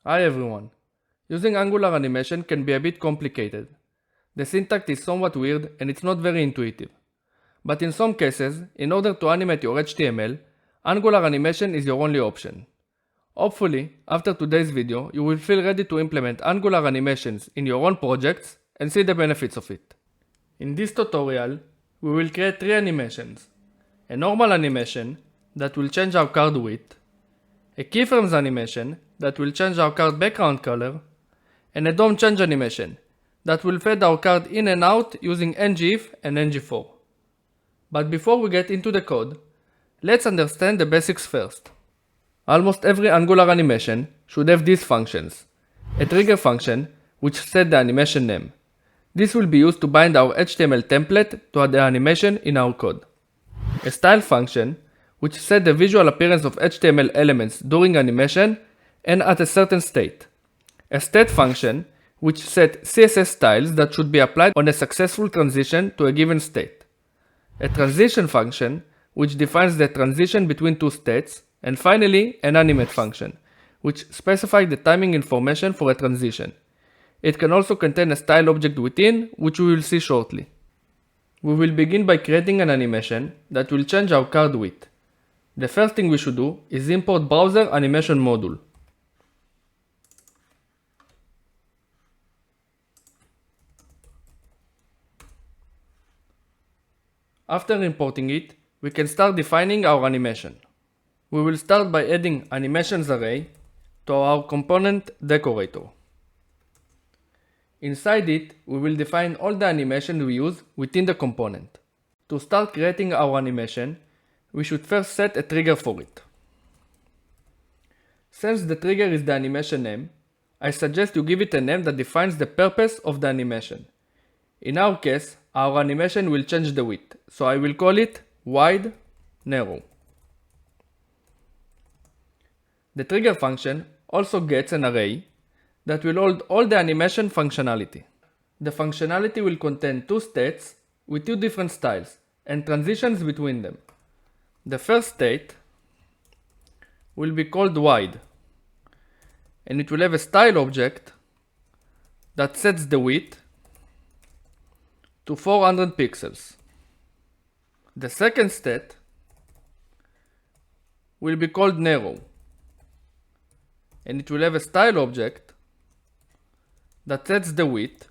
Hi everyone. Using Angular animation can be a bit complicated. The syntax is somewhat weird and it's not very intuitive. But in some cases, in order to animate your HTML, Angular animation is your only option. Hopefully, after today's video, you will feel ready to implement Angular animations in your own projects and see the benefits of it. In this tutorial, we will create 3 animations. A normal animation that will change our card width, a keyframes animation that will change our card background color, and a DOM change animation that will fade our card in and out using ngIf and ngFor. But before we get into the code, let's understand the basics first. Almost every Angular animation should have these functions. A trigger function which sets the animation name. This will be used to bind our HTML template to the animation in our code. A style function which sets the visual appearance of HTML elements during animation and at a certain state. A state function which sets CSS styles that should be applied on a successful transition to a given state. A transition function which defines the transition between two states. And finally, an animate function which specifies the timing information for a transition. It can also contain a style object within, which we will see shortly. We will begin by creating an animation that will change our card width. The first thing we should do is import browser animation module. After importing it, we can start defining our animation. We will start by adding animations array to our component decorator. Inside it, we will define all the animations we use within the component. To start creating our animation, we should first set a trigger for it. Since the trigger is the animation name, I suggest you give it a name that defines the purpose of the animation. In our case, our animation will change the width, so I will call it wide narrow. The trigger function also gets an array that will hold all the animation functionality. The functionality will contain two states with two different styles and transitions between them. The first state will be called wide, and it will have a style object that sets the width to 400 pixels. The second state will be called narrow, and it will have a style object that sets the width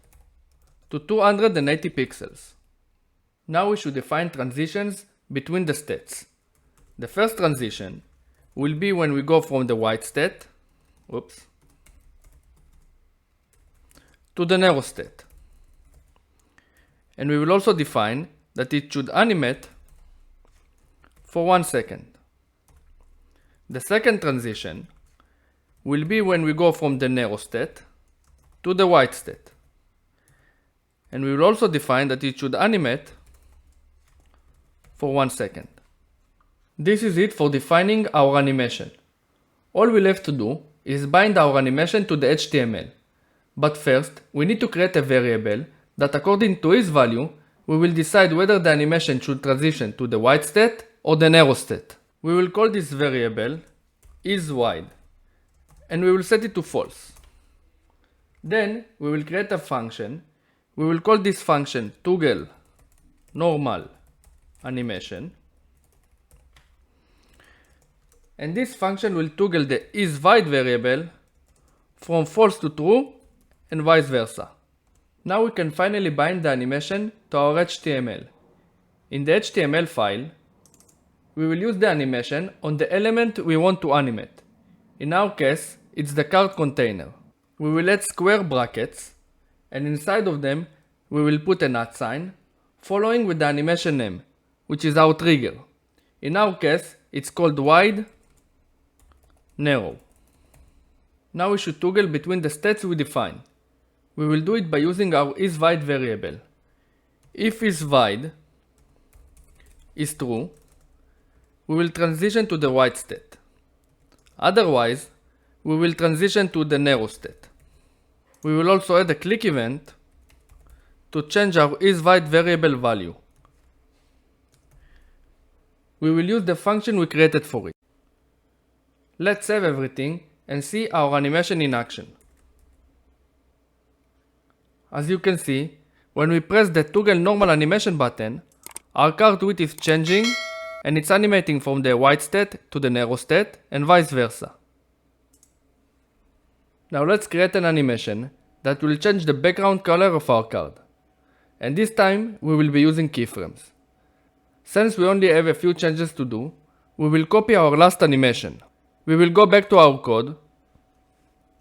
to 280 pixels. Now we should define transitions between the states. The first transition will be when we go from the wide state to the narrow state. And we will also define that it should animate for 1 second. The second transition will be when we go from the narrow state to the wide state. And we will also define that it should animate for 1 second. This is it for defining our animation. All we'll have to do is bind our animation to the HTML. But first, we need to create a variable that according to its value, we will decide whether the animation should transition to the wide state or the narrow state. We will call this variable isWide, and we will set it to false. Then we will create a function. We will call this function toggle normal animation, and this function will toggle the isWide variable from false to true and vice versa. Now we can finally bind the animation to our HTML. In the HTML file, we will use the animation on the element we want to animate. In our case, it's the card container. We will add square brackets, and inside of them, we will put an @ sign, following with the animation name, which is our trigger. In our case, it's called wide narrow. Now we should toggle between the states we define. We will do it by using our isWide variable. If isWide is true, we will transition to the wide state. Otherwise, we will transition to the narrow state. We will also add a click event to change our isWide variable value. We will use the function we created for it. Let's save everything and see our animation in action. As you can see, when we press the toggle normal animation button, our card width is changing and it's animating from the wide state to the narrow state and vice versa. Now let's create an animation that will change the background color of our card. And this time we will be using keyframes. Since we only have a few changes to do, we will copy our last animation. We will go back to our code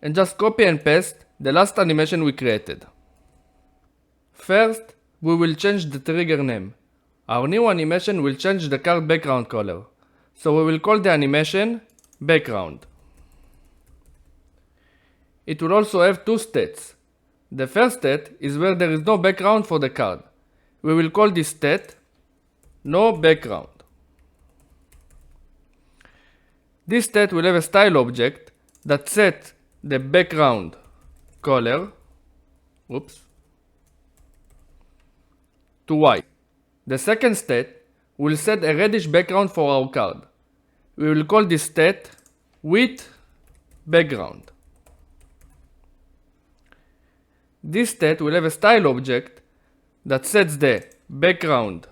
and just copy and paste the last animation we created. First, we will change the trigger name. Our new animation will change the card background color, so we will call the animation background. It will also have two states. The first state is where there is no background for the card. We will call this state no background. This state will have a style object that sets the background color to white. The second state will set a reddish background for our card. We will call this state with background. This state will have a style object that sets the background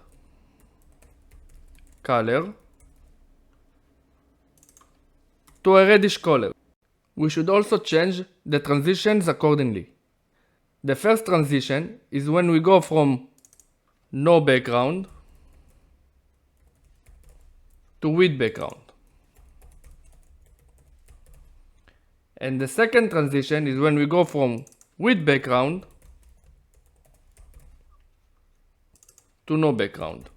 color to a reddish color. We should also change the transitions accordingly. The first transition is when we go from no background to with background. And the second transition is when we go from with background to no background.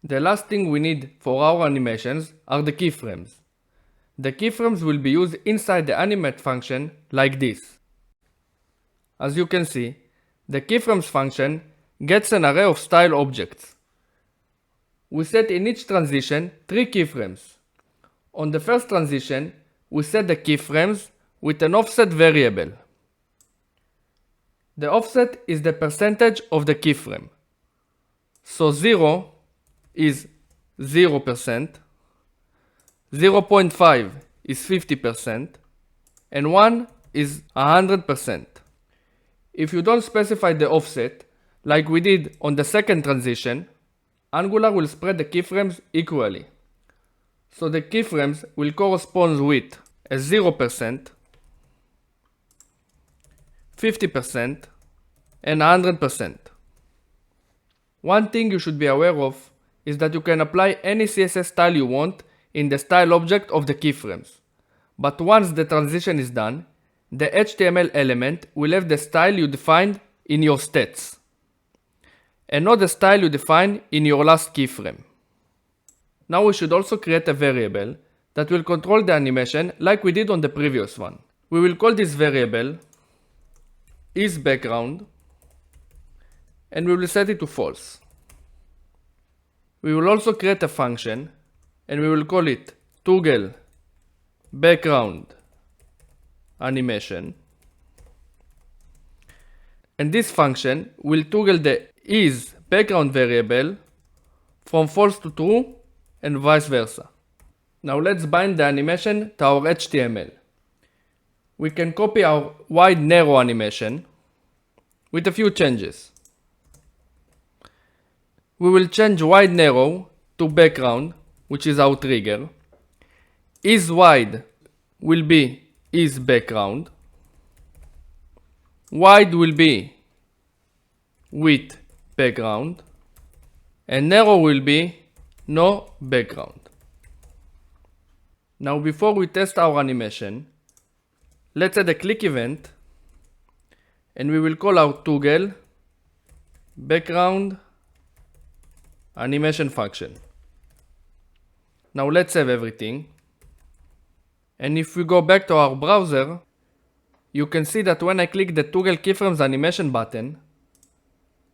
The last thing we need for our animations are the keyframes. The keyframes will be used inside the animate function like this. As you can see, the keyframes function gets an array of style objects. We set in each transition 3 keyframes. On the first transition, we set the keyframes with an offset variable. The offset is the percentage of the keyframe. So 0 is 0%, 0.5 is 50%, and 1 is 100%. If you don't specify the offset, like we did on the second transition, Angular will spread the keyframes equally. So the keyframes will correspond with a 0%, 50%, and 100%. One thing you should be aware of is that you can apply any CSS style you want in the style object of the keyframes. But once the transition is done, the HTML element will have the style you defined in your stats, and not the style you define in your last keyframe. Now we should also create a variable that will control the animation like we did on the previous one. We will call this variable isBackground and we will set it to false. We will also create a function and we will call it toggle background animation, and this function will toggle the isBackground variable from false to true and vice versa. Now let's bind the animation to our HTML. We can copy our wide narrow animation with a few changes. We will change wide narrow to background, which is our trigger. IsWide will be isBackground. Wide will be with background. And narrow will be no background. Now before we test our animation, let's add a click event and we will call our toggle background animation function. Now let's save everything. And if we go back to our browser, you can see that when I click the toggle keyframes animation button,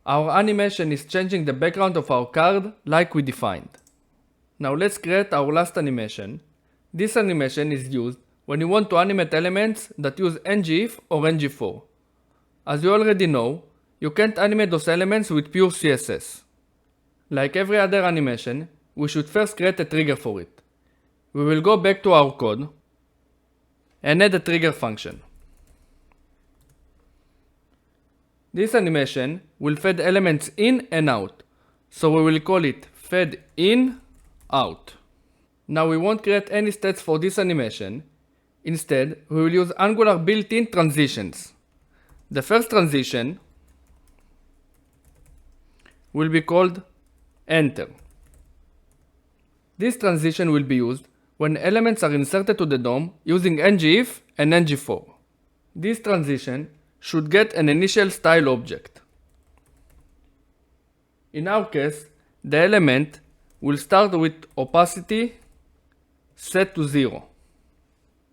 our animation is changing the background of our card like we defined. Now let's create our last animation. This animation is used when you want to animate elements that use ngIf or ngFor. As you already know, you can't animate those elements with pure CSS. Like every other animation, we should first create a trigger for it. We will go back to our code and add a trigger function. This animation will fed elements in and out, so we will call it fed in out. Now we won't create any stats for this animation. Instead, we will use Angular built-in transitions. The first transition will be called enter. This transition will be used when elements are inserted to the DOM using ngIf and ngFor. This transition should get an initial style object. In our case, the element will start with opacity set to 0.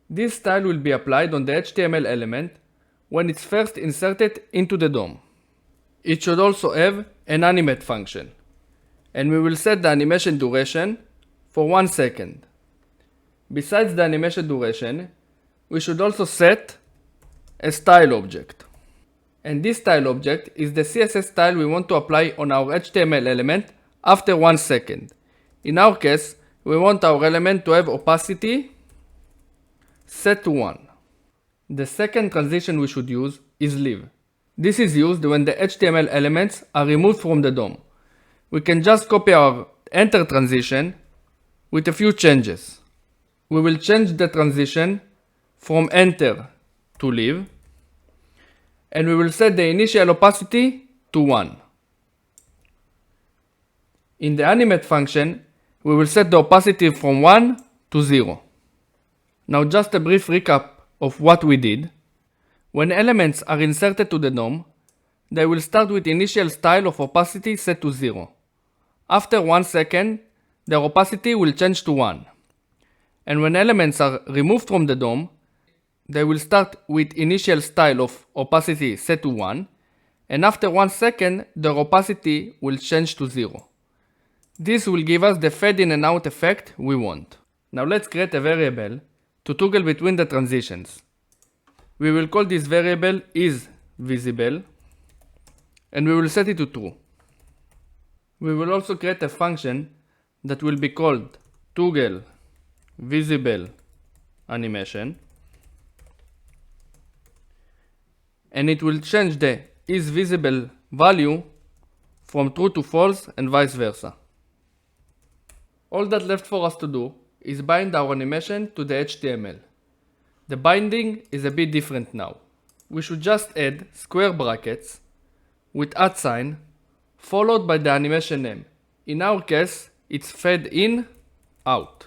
This style will be applied on the HTML element when it's first inserted into the DOM. It should also have an animate function, and we will set the animation duration for 1 second. Besides the animation duration, we should also set a style object. And this style object is the CSS style we want to apply on our HTML element after 1 second. In our case, we want our element to have opacity set to 1. The second transition we should use is leave. This is used when the HTML elements are removed from the DOM. We can just copy our enter transition with a few changes. We will change the transition from enter to leave, and we will set the initial opacity to 1. In the animate function, we will set the opacity from 1 to 0. Now just a brief recap of what we did. When elements are inserted to the DOM, they will start with initial style of opacity set to 0. After 1 second, their opacity will change to 1. And when elements are removed from the DOM, they will start with initial style of opacity set to 1, and after 1 second, their opacity will change to 0. This will give us the fade in and out effect we want. Now let's create a variable to toggle between the transitions. We will call this variable isVisible, and we will set it to true. We will also create a function that will be called toggle visible animation, and it will change the isVisible value from true to false and vice versa. All that left for us to do is bind our animation to the HTML. The binding is a bit different now. We should just add square brackets with @ followed by the animation name. In our case, it's fade in out.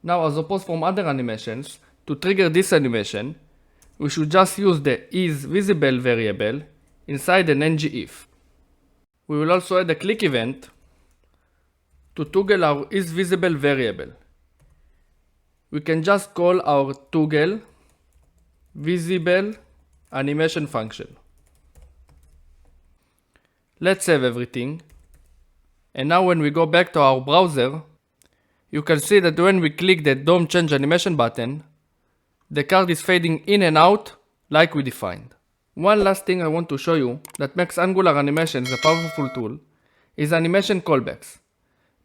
Now, as opposed from other animations, to trigger this animation, we should just use the isVisible variable inside an ngIf. We will also add a click event to toggle our isVisible variable. We can just call our toggle visible animation function. Let's save everything. And now when we go back to our browser, you can see that when we click the DOM change animation button, the card is fading in and out like we defined. One last thing I want to show you that makes Angular animations a powerful tool is animation callbacks.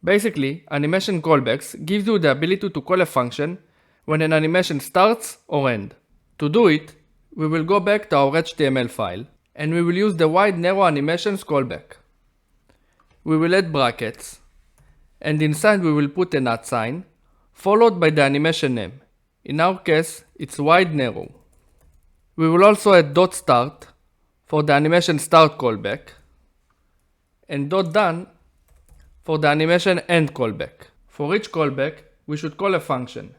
Basically, animation callbacks gives you the ability to call a function when an animation starts or ends. To do it, we will go back to our HTML file and we will use the wide narrow animations callback. We will add brackets, and inside we will put an @ followed by the animation name. In our case, it's wide narrow. We will also add .start for the animation start callback and .done for the animation end callback. For each callback, we should call a function.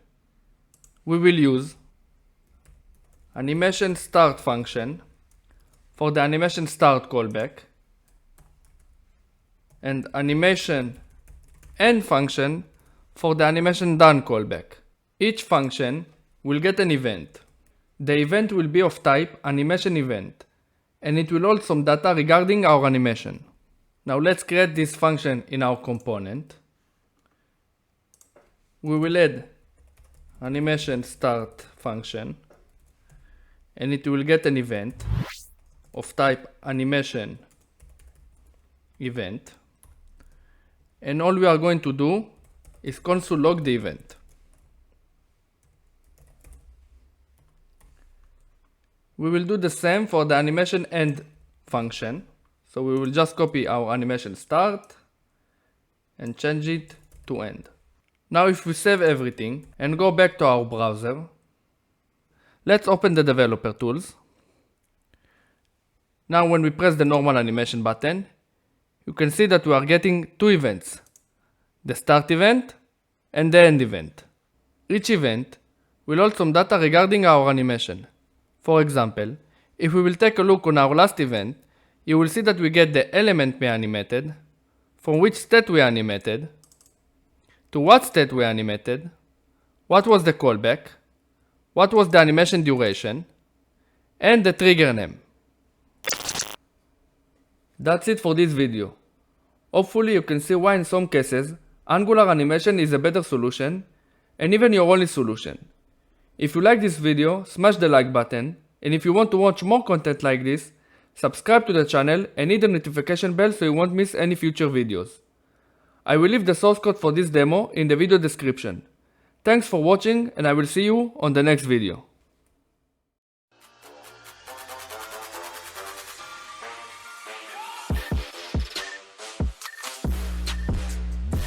We will use animation start function for the animation start callback and animation end function for the animation done callback. Each function will get an event. The event will be of type animation event, and it will hold some data regarding our animation. Now let's create this function in our component. We will add animation start function, and it will get an event of type animation event, and all we are going to do is console log the event. We will do the same for the animation end function. So we will just copy our animation start and change it to end. Now if we save everything and go back to our browser, let's open the developer tools. Now when we press the normal animation button, you can see that we are getting two events, the start event and the end event. Each event will hold some data regarding our animation. For example, if we will take a look on our last event, you will see that we get the element we animated, from which state we animated, to what state we animated, what was the callback, what was the animation duration, and the trigger name. That's it for this video. Hopefully you can see why in some cases Angular animation is a better solution and even your only solution. If you like this video, smash the like button, and if you want to watch more content like this, subscribe to the channel and hit the notification bell so you won't miss any future videos. I will leave the source code for this demo in the video description. Thanks for watching and I will see you on the next video.